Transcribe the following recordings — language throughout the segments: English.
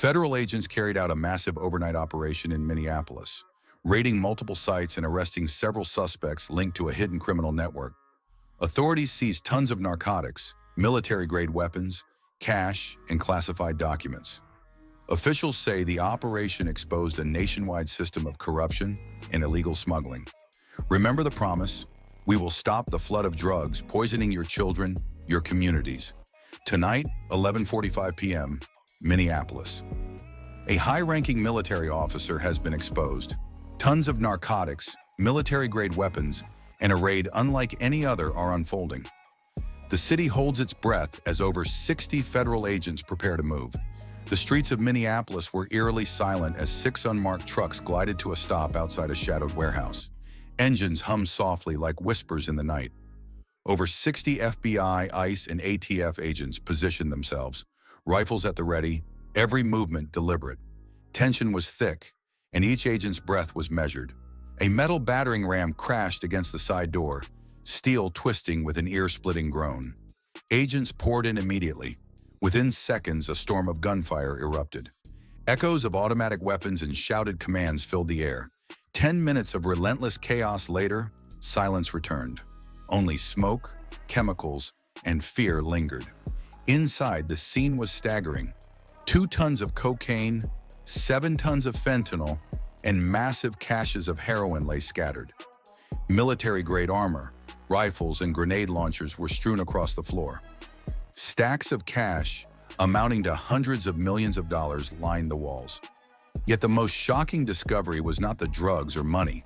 Federal agents carried out a massive overnight operation in Minneapolis, raiding multiple sites and arresting several suspects linked to a hidden criminal network. Authorities seized tons of narcotics, military-grade weapons, cash, and classified documents. Officials say the operation exposed a nationwide system of corruption and illegal smuggling. Remember the promise? We will stop the flood of drugs poisoning your children, your communities. Tonight, 11:45 p.m., Minneapolis. A high-ranking military officer has been exposed. Tons of narcotics, military-grade weapons, and a raid unlike any other are unfolding. The city holds its breath as over 60 federal agents prepare to move. The streets of Minneapolis were eerily silent as 6 unmarked trucks glided to a stop outside a shadowed warehouse. Engines hummed softly like whispers in the night. Over 60 FBI, ICE, and ATF agents positioned themselves, rifles at the ready, every movement deliberate. Tension was thick, and each agent's breath was measured. A metal battering ram crashed against the side door, steel twisting with an ear-splitting groan. Agents poured in immediately. Within seconds, a storm of gunfire erupted. Echoes of automatic weapons and shouted commands filled the air. 10 minutes of relentless chaos later, silence returned. Only smoke, chemicals, and fear lingered. Inside, the scene was staggering. 2 tons of cocaine, 7 tons of fentanyl, and massive caches of heroin lay scattered. Military-grade armor, rifles, and grenade launchers were strewn across the floor. Stacks of cash, amounting to hundreds of millions of dollars, lined the walls. Yet the most shocking discovery was not the drugs or money.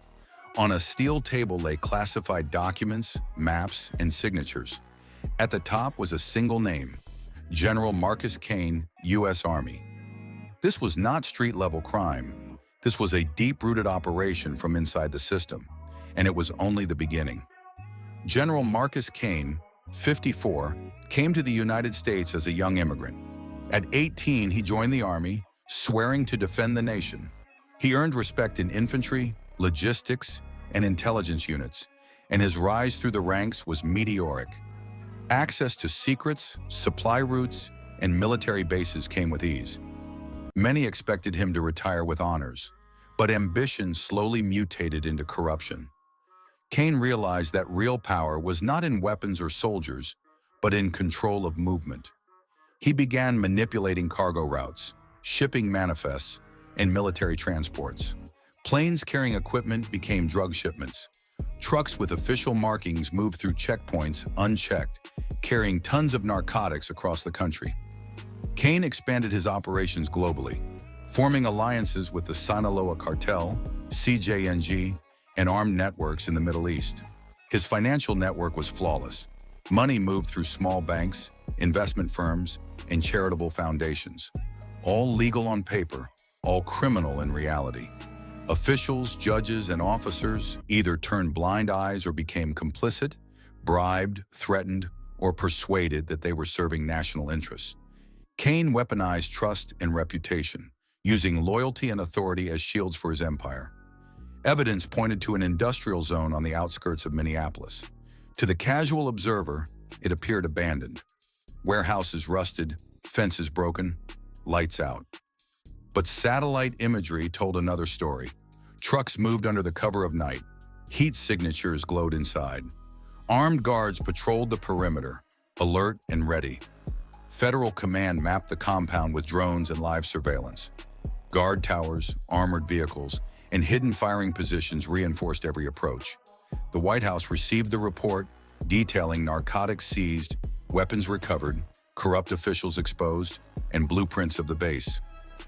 On a steel table lay classified documents, maps, and signatures. At the top was a single name: General Marcus Cain, U.S. Army. This was not street-level crime. This was a deep-rooted operation from inside the system, and it was only the beginning. General Marcus Cain, 54, came to the United States as a young immigrant. At 18, he joined the Army, swearing to defend the nation. He earned respect in infantry, logistics, and intelligence units, and his rise through the ranks was meteoric. Access to secrets, supply routes, and military bases came with ease. Many expected him to retire with honors, but ambition slowly mutated into corruption. Cain realized that real power was not in weapons or soldiers, but in control of movement. He began manipulating cargo routes, shipping manifests, and military transports. Planes carrying equipment became drug shipments. Trucks with official markings moved through checkpoints unchecked, carrying tons of narcotics across the country. Cain expanded his operations globally, forming alliances with the Sinaloa cartel, CJNG, and armed networks in the Middle East. His financial network was flawless. Money moved through small banks, investment firms, and charitable foundations. All legal on paper, all criminal in reality. Officials, judges, and officers either turned blind eyes or became complicit, bribed, threatened, or persuaded that they were serving national interests. Cain weaponized trust and reputation, using loyalty and authority as shields for his empire. Evidence pointed to an industrial zone on the outskirts of Minneapolis. To the casual observer, it appeared abandoned. Warehouses rusted, fences broken, lights out. But satellite imagery told another story. Trucks moved under the cover of night. Heat signatures glowed inside. Armed guards patrolled the perimeter, alert and ready. Federal command mapped the compound with drones and live surveillance. Guard towers, armored vehicles, and hidden firing positions reinforced every approach. The White House received the report detailing narcotics seized, weapons recovered, corrupt officials exposed, and blueprints of the base.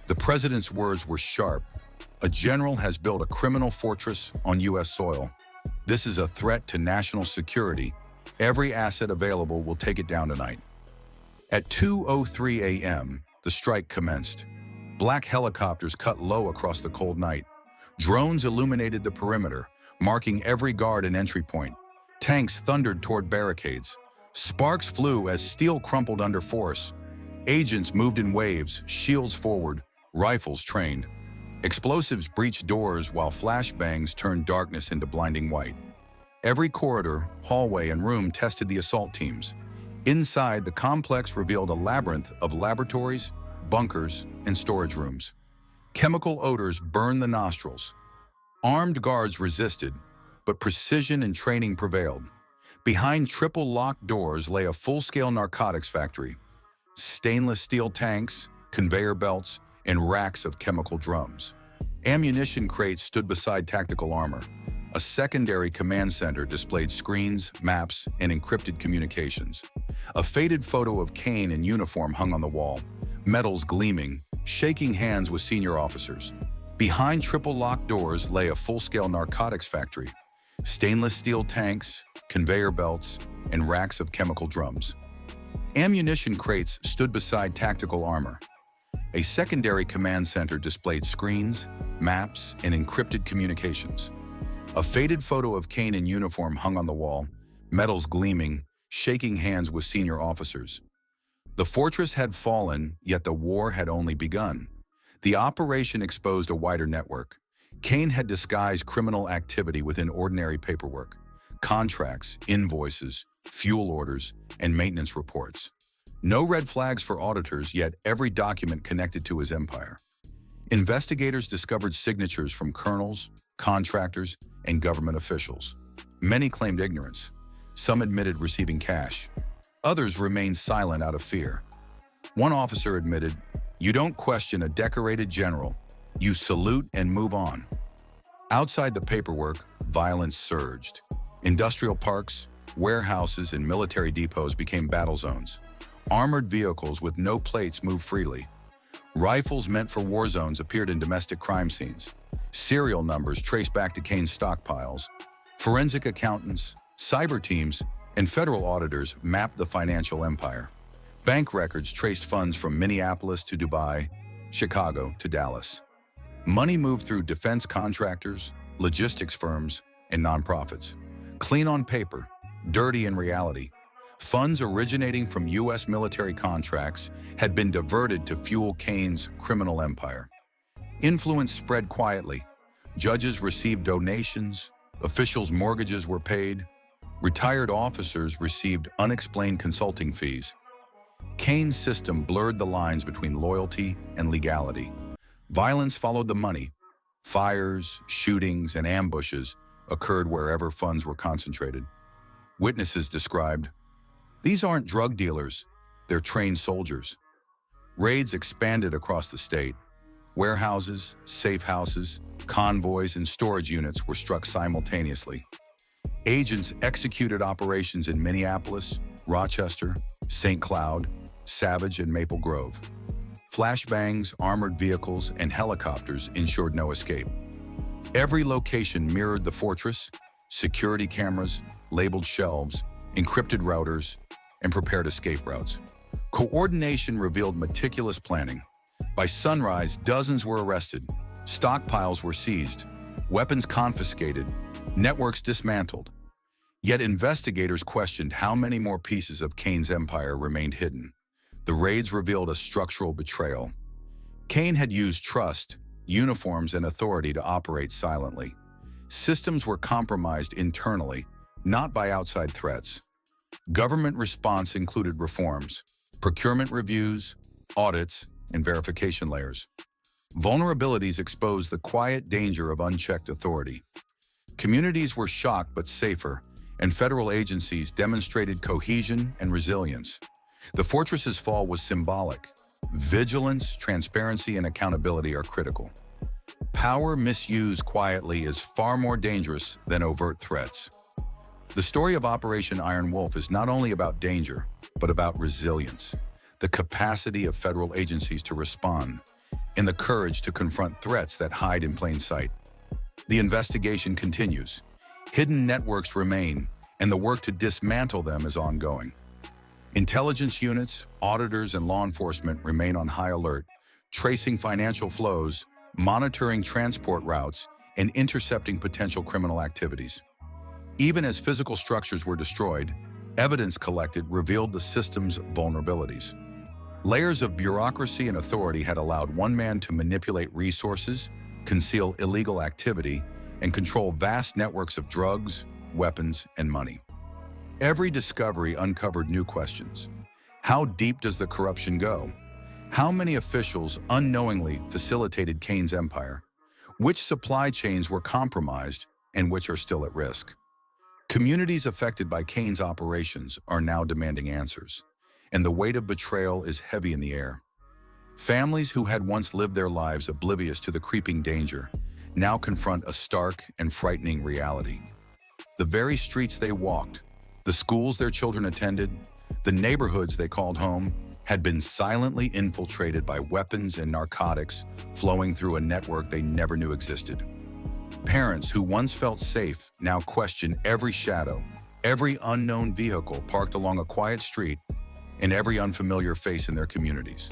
The president's words were sharp. A general has built a criminal fortress on U.S. soil. This is a threat to national security. Every asset available will take it down tonight. At 2:03 a.m., the strike commenced. Black helicopters cut low across the cold night. Drones illuminated the perimeter, marking every guard and entry point. Tanks thundered toward barricades. Sparks flew as steel crumpled under force. Agents moved in waves, shields forward, rifles trained. Explosives breached doors while flashbangs turned darkness into blinding white. Every corridor, hallway, and room tested the assault teams. Inside, the complex revealed a labyrinth of laboratories, bunkers, and storage rooms. Chemical odors burned the nostrils. Armed guards resisted, but precision and training prevailed. Behind triple locked doors lay a full-scale narcotics factory. Stainless steel tanks, conveyor belts, and racks of chemical drums. Ammunition crates stood beside tactical armor. A secondary command center displayed screens, maps, and encrypted communications. A faded photo of Cain in uniform hung on the wall, medals gleaming, shaking hands with senior officers. Behind triple locked doors lay a full-scale narcotics factory. Stainless steel tanks, conveyor belts, and racks of chemical drums. Ammunition crates stood beside tactical armor. A secondary command center displayed screens, maps, and encrypted communications. A faded photo of Cain in uniform hung on the wall, medals gleaming, shaking hands with senior officers. The fortress had fallen, yet the war had only begun. The operation exposed a wider network. Cain had disguised criminal activity within ordinary paperwork, contracts, invoices, fuel orders, and maintenance reports. No red flags for auditors, yet every document connected to his empire. Investigators discovered signatures from colonels, contractors, and government officials. Many claimed ignorance. Some admitted receiving cash. Others remained silent out of fear. One officer admitted, "You don't question a decorated general. You salute and move on." Outside the paperwork, violence surged. Industrial parks, warehouses, and military depots became battle zones. Armored vehicles with no plates moved freely. Rifles meant for war zones appeared in domestic crime scenes. Serial numbers traced back to Cain's stockpiles. Forensic accountants, cyber teams, and federal auditors mapped the financial empire. Bank records traced funds from Minneapolis to Dubai, Chicago to Dallas. Money moved through defense contractors, logistics firms, and nonprofits. Clean on paper, dirty in reality. Funds originating from U.S. military contracts had been diverted to fuel Cain's criminal empire. Influence spread quietly. Judges received donations, officials' mortgages were paid, retired officers received unexplained consulting fees. Cain's system blurred the lines between loyalty and legality. Violence followed the money. Fires, shootings, and ambushes occurred wherever funds were concentrated. Witnesses described, "These aren't drug dealers, they're trained soldiers." Raids expanded across the state. Warehouses, safe houses, convoys, and storage units were struck simultaneously. Agents executed operations in Minneapolis, Rochester, St. Cloud, Savage, and Maple Grove. Flashbangs, armored vehicles, and helicopters ensured no escape. Every location mirrored the fortress: security cameras, labeled shelves, encrypted routers, and prepared escape routes. Coordination revealed meticulous planning. By sunrise, dozens were arrested, stockpiles were seized, weapons confiscated, networks dismantled. Yet investigators questioned how many more pieces of Cain's empire remained hidden. The raids revealed a structural betrayal. Cain had used trust, uniforms, and authority to operate silently. Systems were compromised internally, not by outside threats. Government response included reforms, procurement reviews, audits, and verification layers. Vulnerabilities exposed the quiet danger of unchecked authority. Communities were shocked but safer, and federal agencies demonstrated cohesion and resilience. The fortress's fall was symbolic. Vigilance, transparency, and accountability are critical. Power misused quietly is far more dangerous than overt threats. The story of Operation Iron Wolf is not only about danger, but about resilience, the capacity of federal agencies to respond, and the courage to confront threats that hide in plain sight. The investigation continues. Hidden networks remain, and the work to dismantle them is ongoing. Intelligence units, auditors, and law enforcement remain on high alert, tracing financial flows, monitoring transport routes, and intercepting potential criminal activities. Even as physical structures were destroyed, evidence collected revealed the system's vulnerabilities. Layers of bureaucracy and authority had allowed one man to manipulate resources, conceal illegal activity, and control vast networks of drugs, weapons, and money. Every discovery uncovered new questions. How deep does the corruption go? How many officials unknowingly facilitated Cain's empire? Which supply chains were compromised and which are still at risk? Communities affected by Cain's operations are now demanding answers, and the weight of betrayal is heavy in the air. Families who had once lived their lives oblivious to the creeping danger now confront a stark and frightening reality. The very streets they walked, the schools their children attended, the neighborhoods they called home, had been silently infiltrated by weapons and narcotics flowing through a network they never knew existed. Parents who once felt safe now question every shadow, every unknown vehicle parked along a quiet street, and every unfamiliar face in their communities.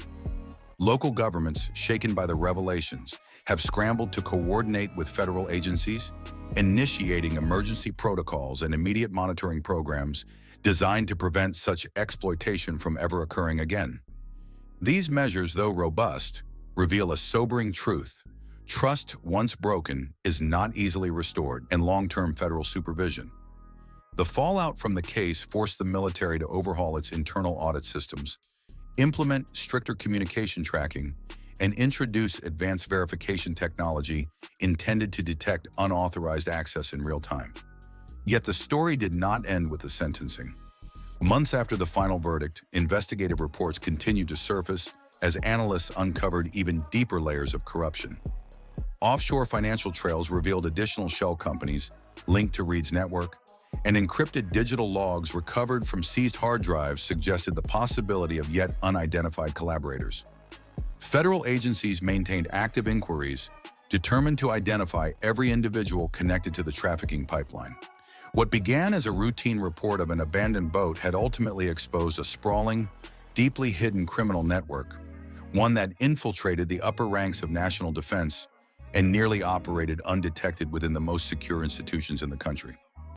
Local governments, shaken by the revelations, have scrambled to coordinate with federal agencies, initiating emergency protocols and immediate monitoring programs designed to prevent such exploitation from ever occurring again. These measures, though robust, reveal a sobering truth. Trust, once broken, is not easily restored in long-term federal supervision. The fallout from the case forced the military to overhaul its internal audit systems, implement stricter communication tracking, and introduce advanced verification technology intended to detect unauthorized access in real time. Yet the story did not end with the sentencing. Months after the final verdict, investigative reports continued to surface as analysts uncovered even deeper layers of corruption. Offshore financial trails revealed additional shell companies linked to Reed's network, and encrypted digital logs recovered from seized hard drives suggested the possibility of yet unidentified collaborators. Federal agencies maintained active inquiries, determined to identify every individual connected to the trafficking pipeline. What began as a routine report of an abandoned boat had ultimately exposed a sprawling, deeply hidden criminal network, one that infiltrated the upper ranks of national defense and nearly operated undetected within the most secure institutions in the country.